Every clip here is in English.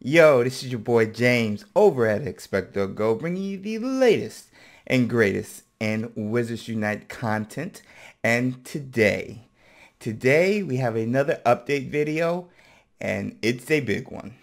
Yo, this is your boy James over at XpectoGO, bringing you the latest and greatest in Wizards Unite content. And today we have another update video, and it's a big one.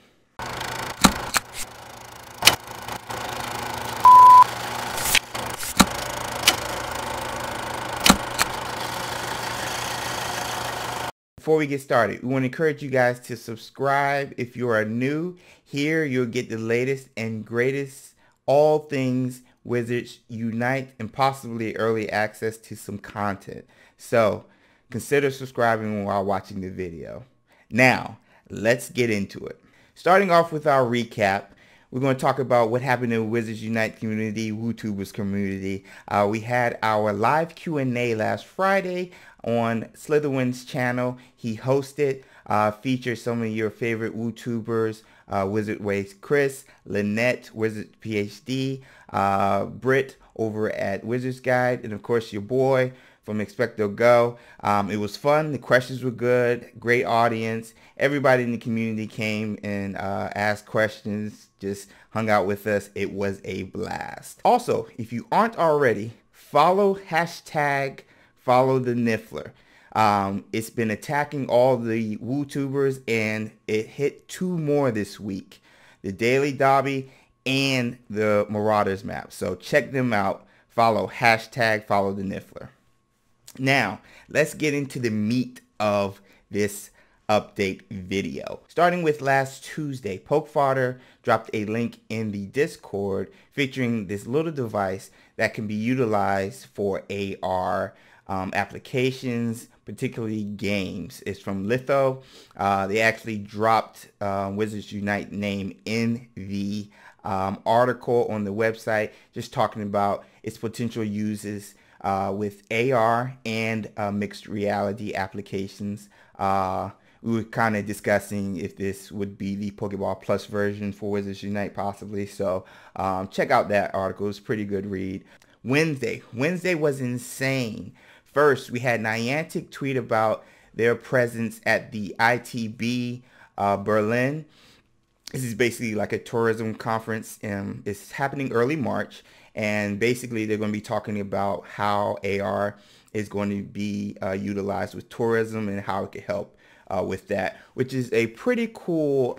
Before we get started, we want to encourage you guys to subscribe. If you are new here, you'll get the latest and greatest all things Wizards Unite and possibly early access to some content. So consider subscribing while watching the video. Now, let's get into it. Starting off with our recap, we're going to talk about what happened in Wizards Unite community, WUtuber's community. We had our live Q&A last Friday on Slytherin's channel. He hosted, featured some of your favorite WUtubers, Wizard Ways Chris, Lynette, Wizard PhD, Britt over at Wizards Guide, and of course your boy from XpectoGO. It was fun. The questions were good. Great audience. Everybody in the community came and asked questions, just hung out with us. It was a blast. Also, if you aren't already, follow #FollowTheNiffler. It's been attacking all the WUtubers, and it hit 2 more this week. The Daily Dobby and the Marauders map. So check them out. Follow #FollowTheNiffler. Now, let's get into the meat of this update video. Starting with last Tuesday, Pokefodder dropped a link in the Discord featuring this little device that can be utilized for AR applications, particularly games. It's from Litho. They actually dropped Wizards Unite name in the article on the website, just talking about its potential uses with AR and mixed reality applications. We were kind of discussing if this would be the Pokeball Plus version for Wizards Unite possibly. So check out that article. It's a pretty good read. Wednesday was insane. First, we had Niantic tweet about their presence at the ITB Berlin. This is basically like a tourism conference. It's happening early March. And basically, they're going to be talking about how AR is going to be utilized with tourism and how it could help with that, which is a pretty cool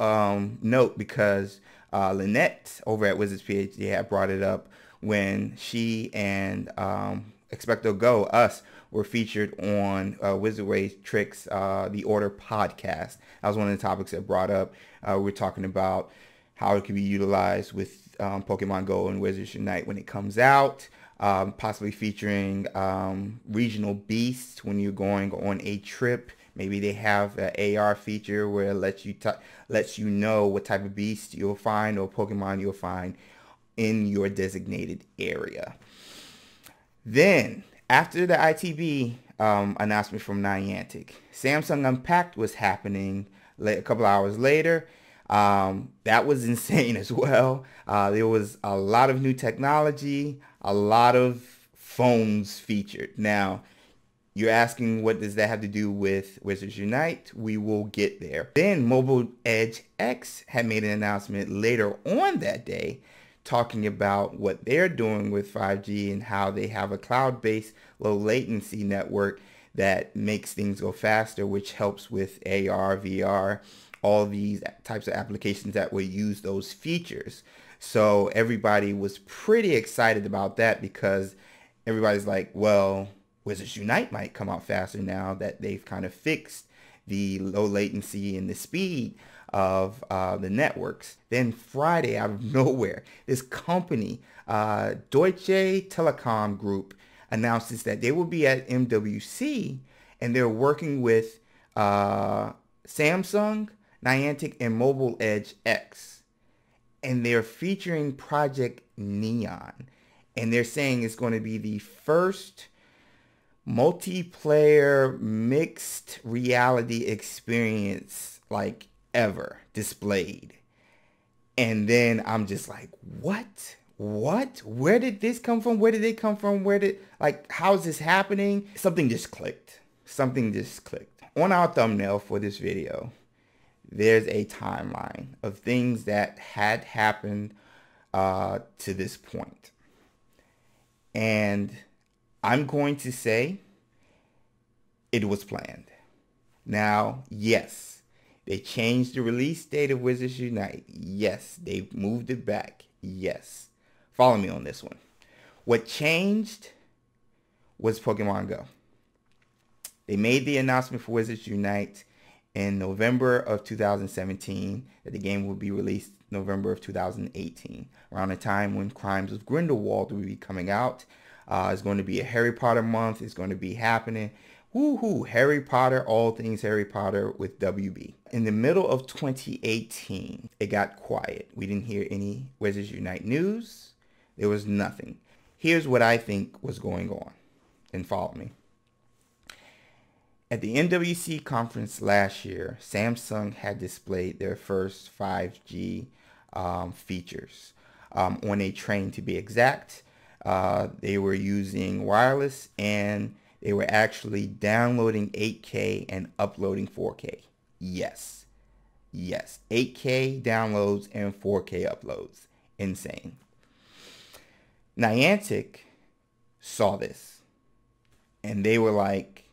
note because Lynette over at Wizards PhD had brought it up when she and XpectoGO, us, were featured on Wizard Ways Tricks, The Order podcast. That was one of the topics that brought up. We're talking about how it can be utilized with Pokemon Go and Wizards Unite when it comes out, possibly featuring regional beasts when you're going on a trip. Maybe they have an AR feature where it lets you know what type of beast you'll find or Pokemon you'll find in your designated area. Then, after the ITB announcement from Niantic, Samsung Unpacked was happening a couple hours later. That was insane as well. There was a lot of new technology, a lot of phones featured. Now, you're asking what does that have to do with Wizards Unite? We will get there. Then MobiledgeX had made an announcement later on that day talking about what they're doing with 5G and how they have a cloud-based low latency network that makes things go faster, which helps with AR, VR, all these types of applications that will use those features. So everybody was pretty excited about that because everybody's like, well, Wizards Unite might come out faster now that they've kind of fixed the low latency and the speed of the networks. Then Friday, out of nowhere, this company, Deutsche TelekomGroup, announces that they will be at MWC and they're working with Samsung, Niantic, and MobiledgeX. And they're featuring Project Neon. And they're saying it's going to be the first multiplayer mixed reality experience like ever displayed. And then I'm just like, what? Where did this come from? Where did it come from? How is this happening? Something just clicked. On our thumbnail for this video, there's a timeline of things that had happened to this point. And I'm going to say it was planned. Now, yes, they changed the release date of Wizards Unite. Yes, they moved it back. Yes. Follow me on this one. What changed was Pokemon Go. They made the announcement for Wizards Unite in November of 2017 that the game would be released November of 2018, around the time when Crimes of Grindelwald will be coming out. It's going to be a Harry Potter month. It's going to be happening. Woohoo! Harry Potter, all things Harry Potter with WB. In the middle of 2018, it got quiet. We didn't hear any Wizards Unite news. There was nothing. Here's what I think was going on, and follow me. At the NWC conference last year, Samsung had displayed their first 5G features on a train, to be exact. They were using wireless, and they were actually downloading 8K and uploading 4K. Yes. Yes. 8K downloads and 4K uploads. Insane. Niantic saw this, and they were like,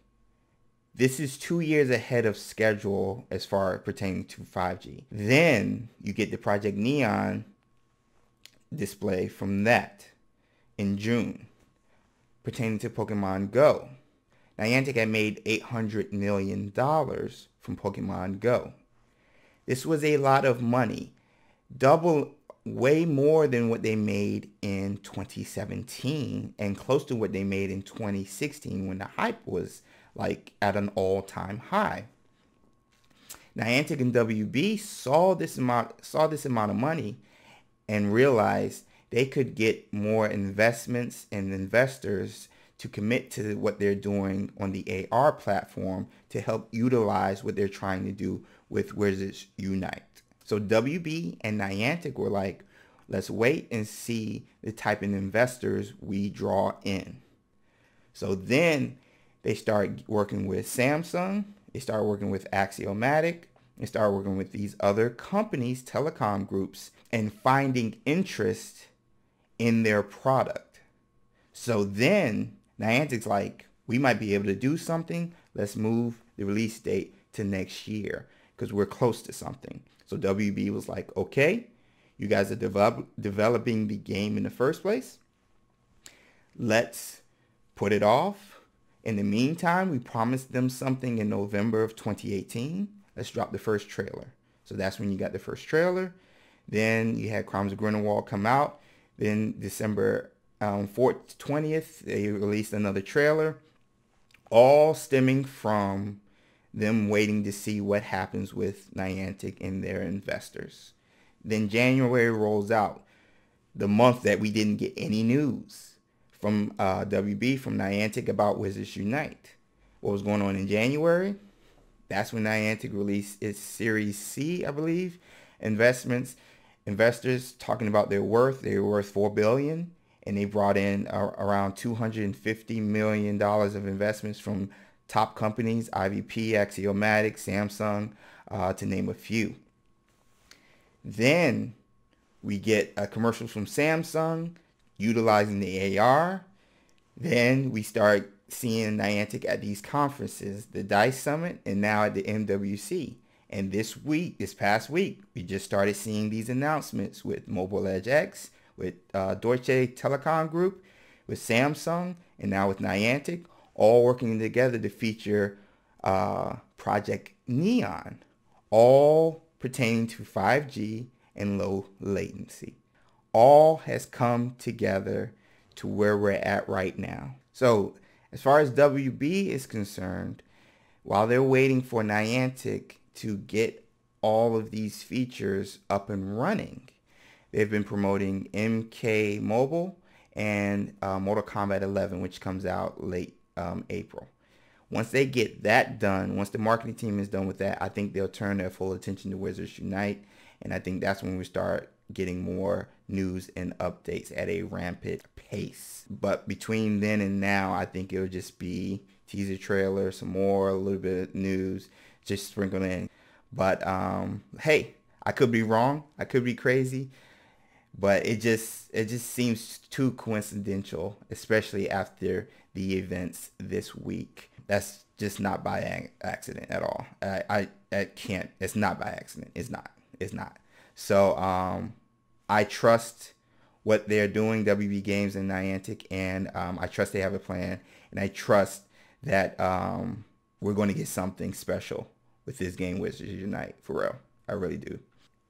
this is 2 years ahead of schedule as far as pertaining to 5G. Then you get the Project Neon display from that in June pertaining to Pokemon Go. Niantic had made $800 million from Pokemon Go. This was a lot of money, way more than what they made in 2017 and close to what they made in 2016 when the hype was like at an all-time high. Niantic and WB saw this amount of money and realized they could get more investments and investors to commit to what they're doing on the AR platform to help utilize what they're trying to do with Wizards Unite. So WB and Niantic were like, let's wait and see the type of investors we draw in. So then they start working with Samsung. They start working with Axiomatic. They start working with these other companies, telecom groups, and finding interest in their product. So then Niantic's like, we might be able to do something. Let's move the release date to next year because we're close to something. So WB was like, okay, you guys are developing the game in the first place. Let's put it off. In the meantime, we promised them something in November of 2018. Let's drop the first trailer. So that's when you got the first trailer. Then you had Crimes of Grindelwald come out. Then December 20th, they released another trailer, all stemming from them waiting to see what happens with Niantic and their investors. Then January rolls out, the month that we didn't get any news from WB, from Niantic about Wizards Unite. What was going on in January? That's when Niantic released its Series C, I believe, investors talking about their worth. They were worth $4 billion, and they brought in around $250 million of investments from top companies, IVP, Axiomatic, Samsung, to name a few. Then we get a commercial from Samsung utilizing the AR. Then we start seeing Niantic at these conferences, the DICE Summit, and now at the MWC. And this past week, we just started seeing these announcements with MobiledgeX, with Deutsche TelekomGroup, with Samsung, and now with Niantic, all working together to feature Project Neon, all pertaining to 5G and low latency. All has come together to where we're at right now. So as far as WB is concerned, while they're waiting for Niantic to get all of these features up and running, they've been promoting MK Mobile and Mortal Kombat 11, which comes out late April. Once they get that done, once the marketing team is done with that, I think they'll turn their full attention to Wizards Unite. And I think that's when we start getting more news and updates at a rampant pace. But between then and now, I think it'll just be teaser trailer, some more, a little bit of news, just sprinkled in. But hey, I could be wrong. I could be crazy. But it just seems too coincidental, especially after the events this week. That's just not by accident at all. I can't. It's not by accident. It's not. It's not. So I trust what they're doing, WB Games and Niantic, and I trust they have a plan, and I trust that we're going to get something special with this game, Wizards Unite, for real. I really do.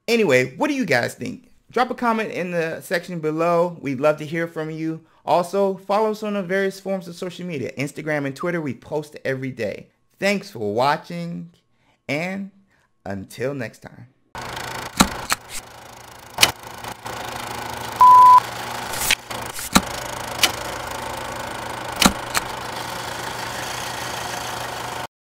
Anyway, what do you guys think? Drop a comment in the section below. We'd love to hear from you. Also, follow us on the various forms of social media. Instagram and Twitter, we post every day. Thanks for watching, and until next time.